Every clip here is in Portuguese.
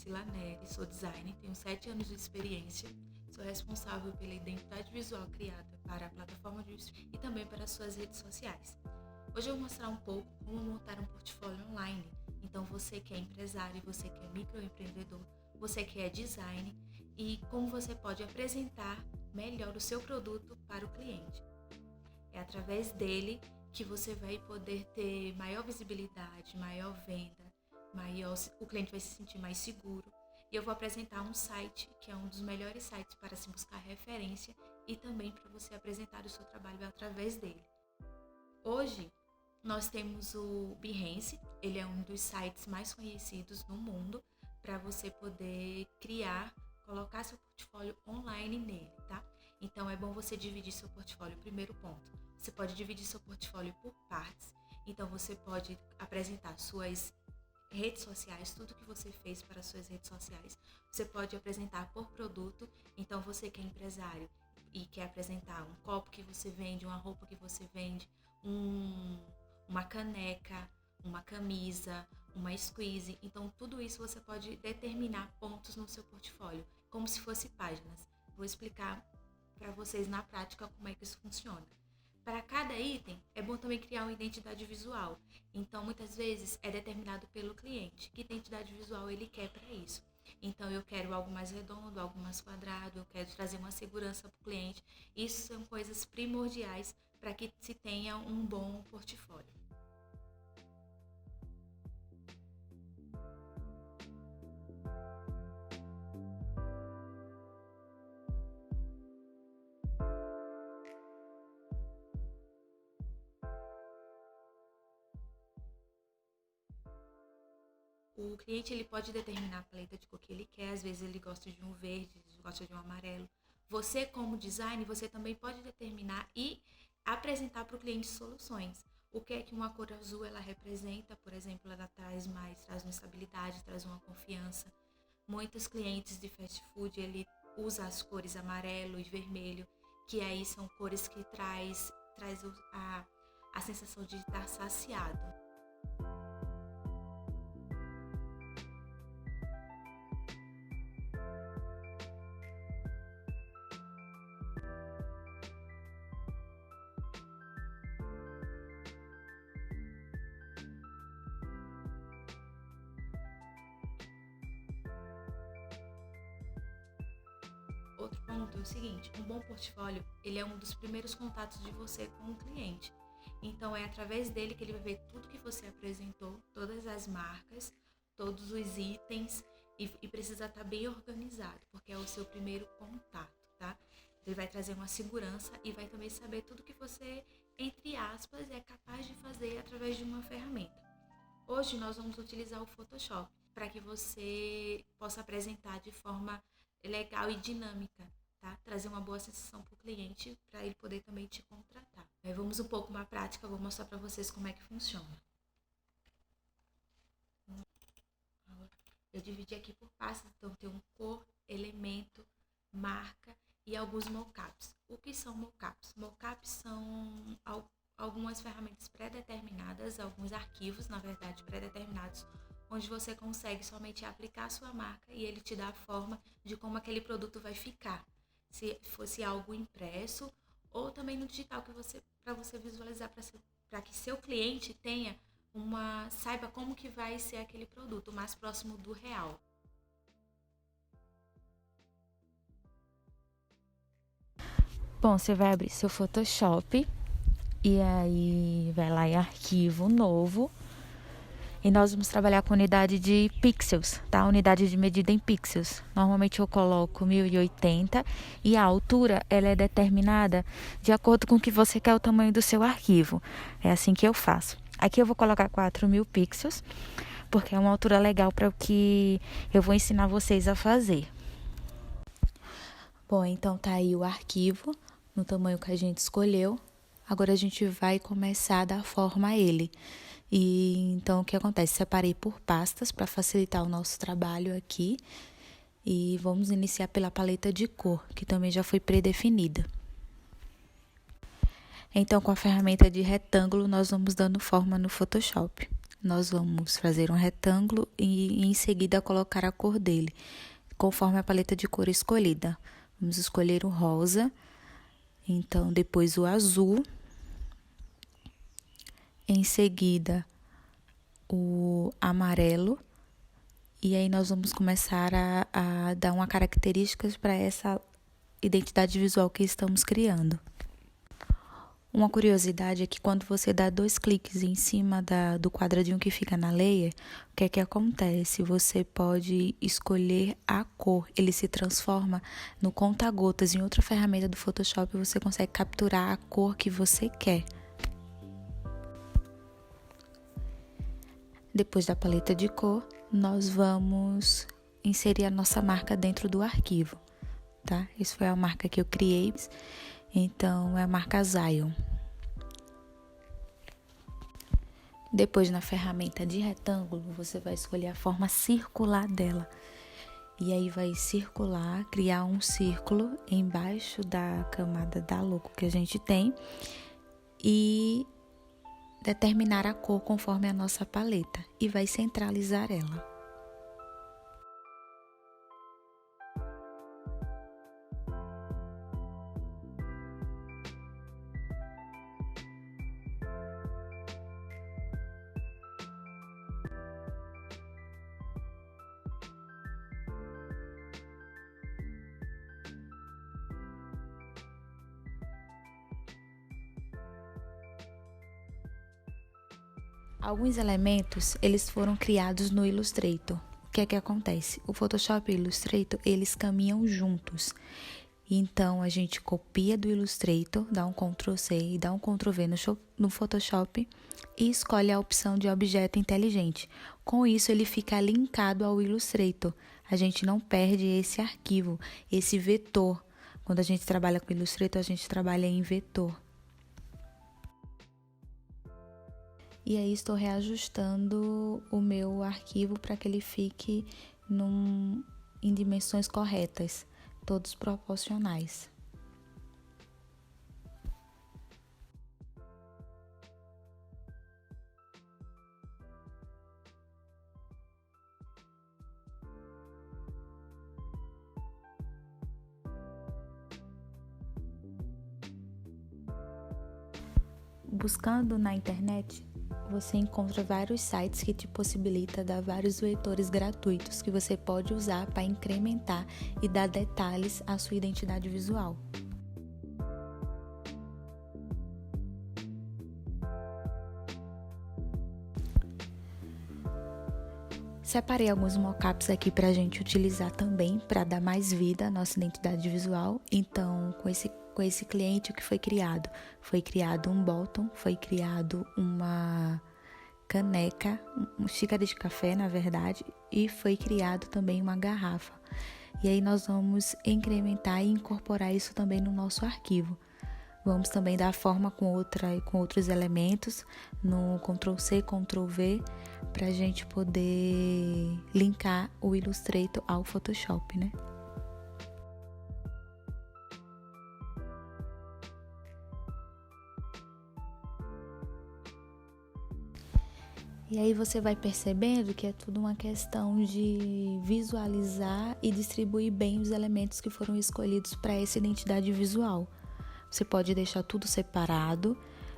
Priscila Neri, sou designer, tenho 7 anos de experiência, sou responsável pela identidade visual criada para a plataforma e também para as suas redes sociais. Hoje eu vou mostrar um pouco como montar um portfólio online. Então você que é empresário, você que é microempreendedor, você que é designer e como você pode apresentar melhor o seu produto para o cliente. É através dele que você vai poder ter maior visibilidade, maior venda, o cliente vai se sentir mais seguro. E eu vou apresentar um site que é um dos melhores sites para se buscar referência e também para você apresentar o seu trabalho através dele. Hoje nós temos o Behance, ele é um dos sites mais conhecidos no mundo para você poder colocar seu portfólio online nele, tá? Então é bom você dividir seu portfólio. Primeiro ponto, você pode dividir seu portfólio por partes. Então você pode apresentar suas redes sociais, tudo que você fez para suas redes sociais. Você pode apresentar por produto. Então você que é empresário e quer apresentar um copo que você vende, uma roupa que você vende, uma caneca, uma camisa, uma squeeze. Então tudo isso você pode determinar pontos no seu portfólio, como se fosse páginas. Vou explicar para vocês na prática como é que isso funciona. Para cada item, é bom também criar uma identidade visual. Então, muitas vezes, é determinado pelo cliente que identidade visual ele quer para isso. Então, eu quero algo mais redondo, algo mais quadrado, eu quero trazer uma segurança para o cliente. Isso são coisas primordiais para que se tenha um bom portfólio. O cliente ele pode determinar a paleta de cor que ele quer, às vezes ele gosta de um verde, gosta de um amarelo. Você, como designer, você também pode determinar e apresentar para o cliente soluções. O que é que uma cor azul ela representa? Por exemplo, ela traz uma estabilidade, traz uma confiança. Muitos clientes de fast food, ele usa as cores amarelo e vermelho, que aí são cores que traz a sensação de estar saciado. Outro ponto é o seguinte, um bom portfólio, ele é um dos primeiros contatos de você com o cliente. Então, é através dele que ele vai ver tudo que você apresentou, todas as marcas, todos os itens e precisa estar bem organizado, porque é o seu primeiro contato, tá? Ele vai trazer uma segurança e vai também saber tudo que você, entre aspas, é capaz de fazer através de uma ferramenta. Hoje nós vamos utilizar o Photoshop para que você possa apresentar de forma legal e dinâmica, tá? Trazer uma boa sensação para o cliente, para ele poder também te contratar. Vamos um pouco na prática, vou mostrar para vocês como é que funciona. Eu dividi aqui por pastas, então tem um cor, elemento, marca e alguns mockups. O que são mockups? Mockups são algumas ferramentas pré-determinadas, alguns arquivos, na verdade, pré-determinados, onde você consegue somente aplicar a sua marca e ele te dá a forma de como aquele produto vai ficar. Se fosse algo impresso ou também no digital, para você visualizar, para que seu cliente saiba como que vai ser aquele produto, mais próximo do real. Bom, você vai abrir seu Photoshop e aí vai lá em arquivo novo. E nós vamos trabalhar com unidade de pixels, tá? Unidade de medida em pixels. Normalmente eu coloco 1080 e a altura ela é determinada de acordo com o que você quer o tamanho do seu arquivo. É assim que eu faço. Aqui eu vou colocar 4000 pixels, porque é uma altura legal para o que eu vou ensinar vocês a fazer. Bom, então tá aí o arquivo no tamanho que a gente escolheu. Agora a gente vai começar a dar forma a ele. E então o que acontece? Separei por pastas para facilitar o nosso trabalho aqui. E vamos iniciar pela paleta de cor, que também já foi pré-definida. Então, com a ferramenta de retângulo, nós vamos dando forma no Photoshop. nós vamos fazer um retângulo e em seguida colocar a cor dele, conforme a paleta de cor escolhida. Vamos escolher o rosa, então depois o azul, em seguida o amarelo, e aí nós vamos começar a dar uma características para essa identidade visual que estamos criando. Uma curiosidade é que quando você dá 2 cliques em cima do quadradinho que fica na layer, o que é que acontece? Você pode escolher a cor, ele se transforma no conta-gotas. Em outra ferramenta do Photoshop você consegue capturar a cor que você quer. Depois da paleta de cor, nós vamos inserir a nossa marca dentro do arquivo, tá? Essa foi a marca que eu criei, então é a marca Zion. Depois, na ferramenta de retângulo, você vai escolher a forma circular dela. E aí vai circular, criar um círculo embaixo da camada da logo que a gente tem e determinar a cor conforme a nossa paleta e vai centralizar ela. Alguns elementos, eles foram criados no Illustrator. O que é que acontece? O Photoshop e o Illustrator, eles caminham juntos. Então, a gente copia do Illustrator, dá um Ctrl+C e dá um Ctrl+V no Photoshop e escolhe a opção de objeto inteligente. Com isso, ele fica linkado ao Illustrator. A gente não perde esse arquivo, esse vetor. Quando a gente trabalha com o Illustrator, a gente trabalha em vetor. E aí estou reajustando o meu arquivo para que ele fique em dimensões corretas, todos proporcionais. Buscando na internet, você encontra vários sites que te possibilitam dar vários vetores gratuitos que você pode usar para incrementar e dar detalhes à sua identidade visual. Separei alguns mockups aqui para a gente utilizar também para dar mais vida à nossa identidade visual. Então, com esse cliente, o que foi criado? Foi criado um bottom, foi criado uma caneca, uma xícara de café, na verdade, e foi criado também uma garrafa. E aí nós vamos incrementar e incorporar isso também no nosso arquivo. Vamos também dar forma com outros elementos no Ctrl+C, Ctrl+V, para a gente poder linkar o Illustrator ao Photoshop, né? E aí você vai percebendo que é tudo uma questão de visualizar e distribuir bem os elementos que foram escolhidos para essa identidade visual. Você pode deixar tudo separado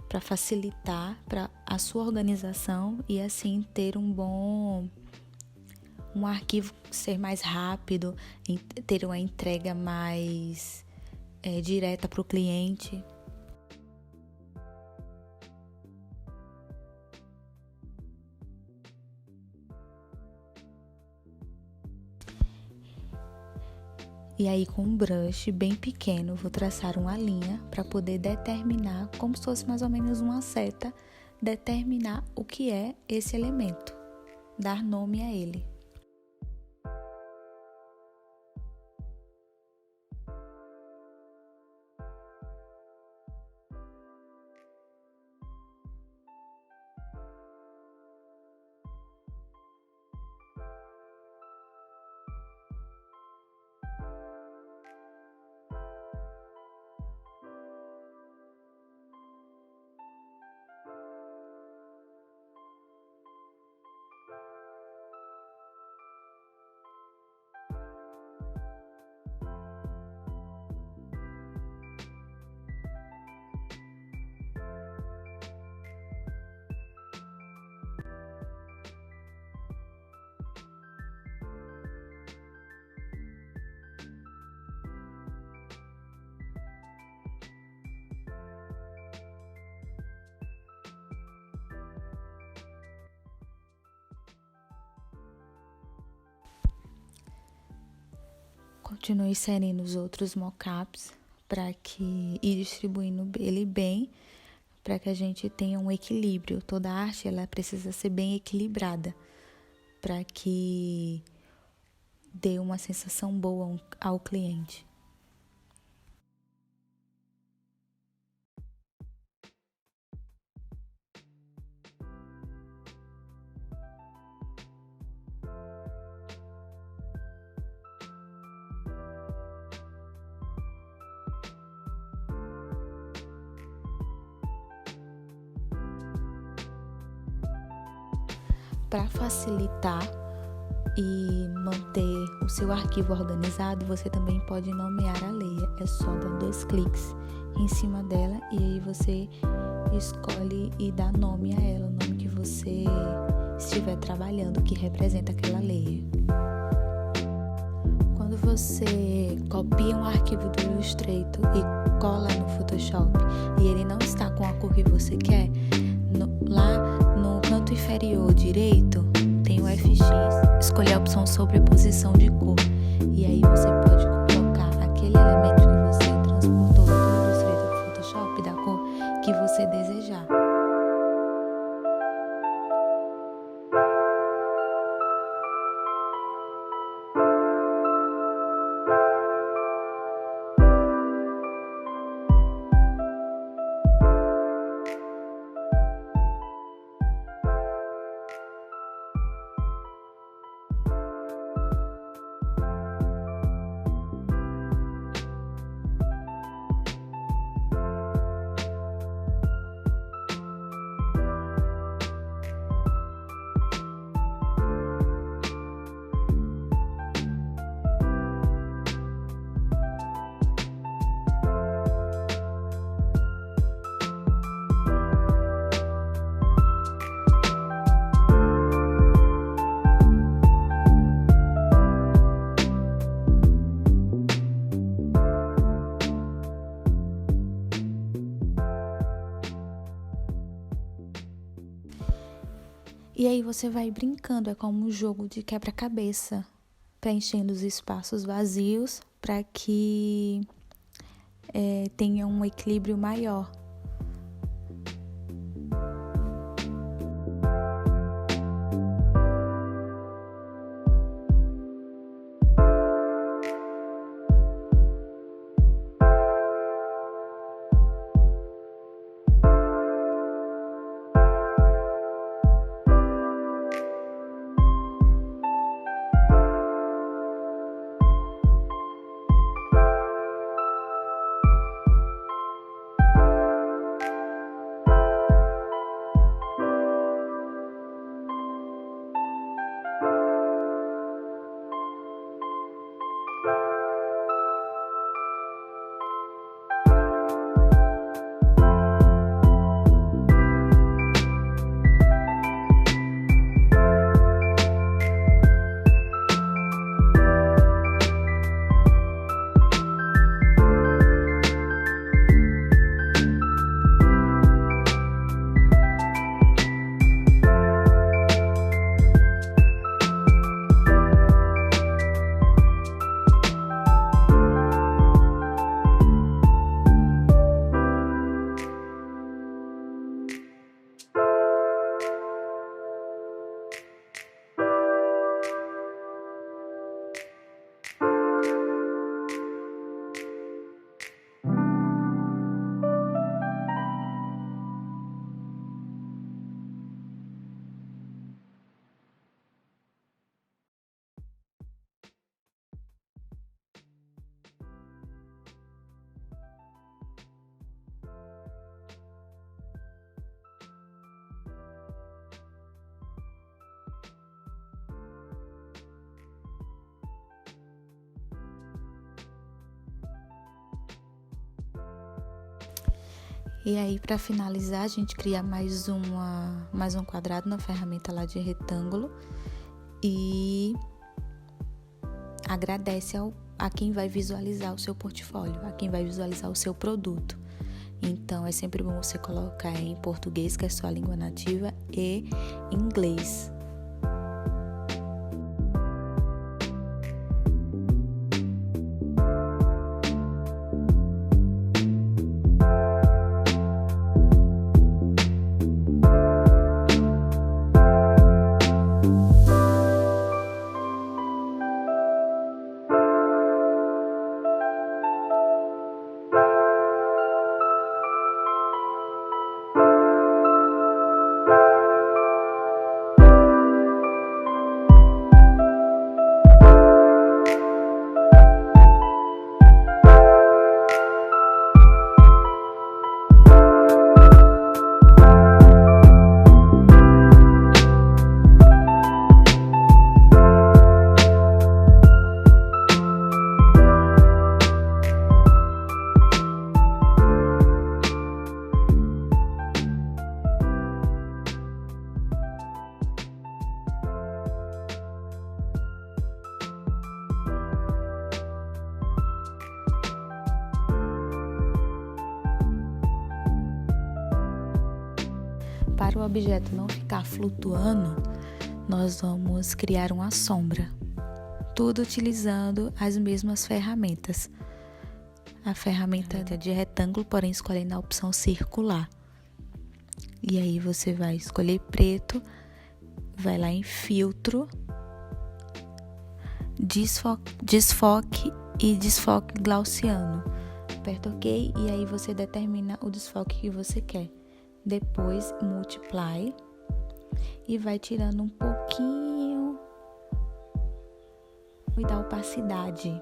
para facilitar para a sua organização e assim ter um arquivo ser mais rápido, ter uma entrega mais direta para o cliente. E aí com um brush bem pequeno, vou traçar uma linha para poder determinar, como se fosse mais ou menos uma seta, determinar o que é esse elemento, dar nome a ele. Continue inserindo os outros mockups e distribuindo ele bem, para que a gente tenha um equilíbrio. Toda arte ela precisa ser bem equilibrada, para que dê uma sensação boa ao cliente. Para facilitar e manter o seu arquivo organizado, você também pode nomear a leia. É só dar 2 cliques em cima dela e aí você escolhe e dá nome a ela, o nome que você estiver trabalhando, que representa aquela leia. Quando você copia um arquivo do Illustrator e cola no Photoshop e ele não está com a cor que você quer, lá no canto inferior direito tem o FX, escolher a opção sobreposição de cor e aí você pode colocar aquele elemento que você transportou do Illustrator para o Photoshop da cor que você desejar. E aí você vai brincando, é como um jogo de quebra-cabeça, preenchendo os espaços vazios para que tenha um equilíbrio maior. E aí, para finalizar, a gente cria mais um quadrado na ferramenta lá de retângulo e agradece a quem vai visualizar o seu portfólio, a quem vai visualizar o seu produto. Então, é sempre bom você colocar em português, que é sua língua nativa, e inglês. para o objeto não ficar flutuando, nós vamos criar uma sombra. Tudo utilizando as mesmas ferramentas. A ferramenta é de retângulo, porém escolhendo a opção circular. E aí você vai escolher preto, vai lá em filtro, desfoque e desfoque gaussiano. Aperta OK e aí você determina o desfoque que você quer. Depois multiply e vai tirando um pouquinho e dá opacidade.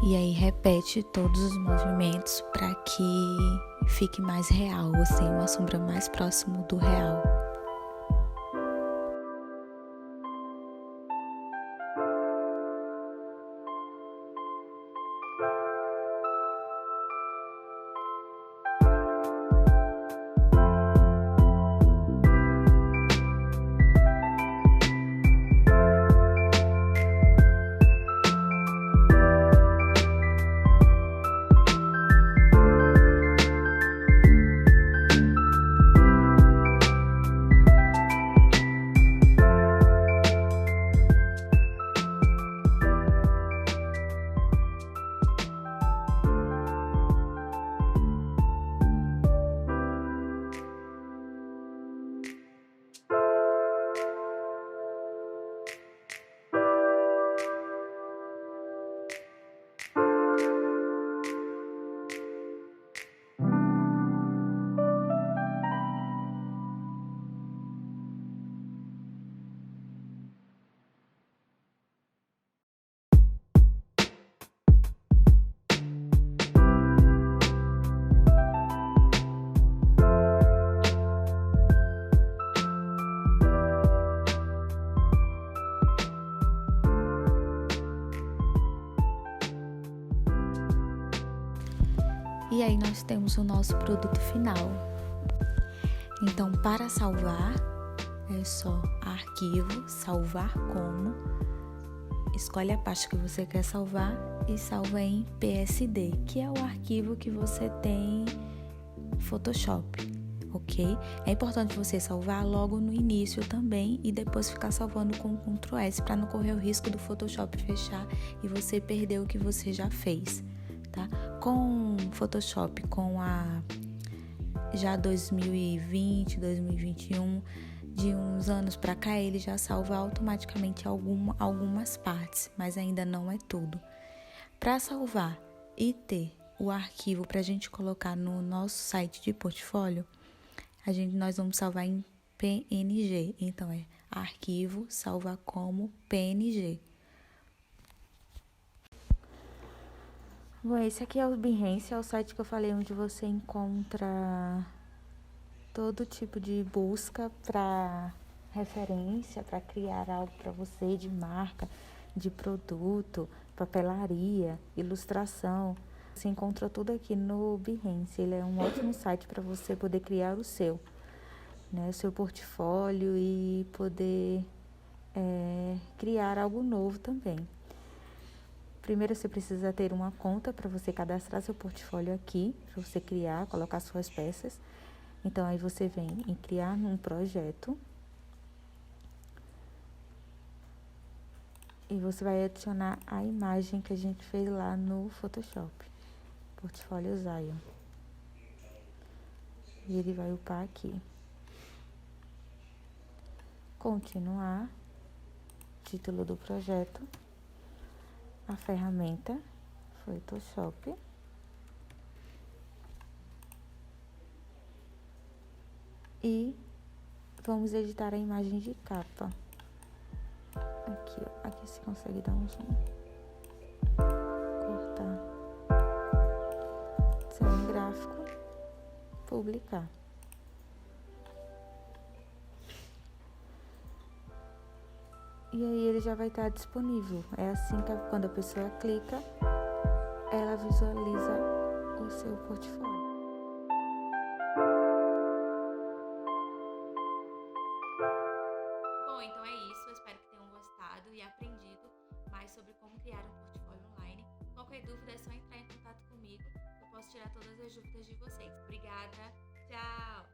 E aí repete todos os movimentos para que fique mais real, ou seja, uma sombra mais próximo do real. E aí nós temos o nosso produto final. Então, para salvar, é só arquivo, salvar como, escolhe a pasta que você quer salvar e salva em PSD, que é o arquivo que você tem Photoshop, ok? É importante você salvar logo no início também e depois ficar salvando com Ctrl S para não correr o risco do Photoshop fechar e você perder o que você já fez, tá? Com Photoshop, com a já 2020, 2021, de uns anos para cá, ele já salva automaticamente algumas partes, mas ainda não é tudo. Para salvar e ter o arquivo para a gente colocar no nosso site de portfólio, nós vamos salvar em PNG. Então, é arquivo, salva como PNG. Bom, esse aqui é o Behance, é o site que eu falei onde você encontra todo tipo de busca para referência, para criar algo para você de marca, de produto, papelaria, ilustração. Você encontra tudo aqui no Behance. Ele é um ótimo site para você poder criar o seu, né, o seu portfólio e poder criar algo novo também. Primeiro você precisa ter uma conta para você cadastrar seu portfólio aqui, para você criar, colocar suas peças. Então aí você vem em criar um projeto e você vai adicionar a imagem que a gente fez lá no Photoshop, portfólio Zion. E ele vai upar aqui. Continuar, título do projeto, a ferramenta Photoshop. E vamos editar a imagem de capa. Aqui, ó. Aqui você consegue dar um zoom. Cortar. Design gráfico. Publicar. E aí ele já vai estar disponível. É assim que quando a pessoa clica, ela visualiza o seu portfólio. Bom, então é isso. Eu espero que tenham gostado e aprendido mais sobre como criar um portfólio online. Qualquer dúvida é só entrar em contato comigo, eu posso tirar todas as dúvidas de vocês. Obrigada, tchau!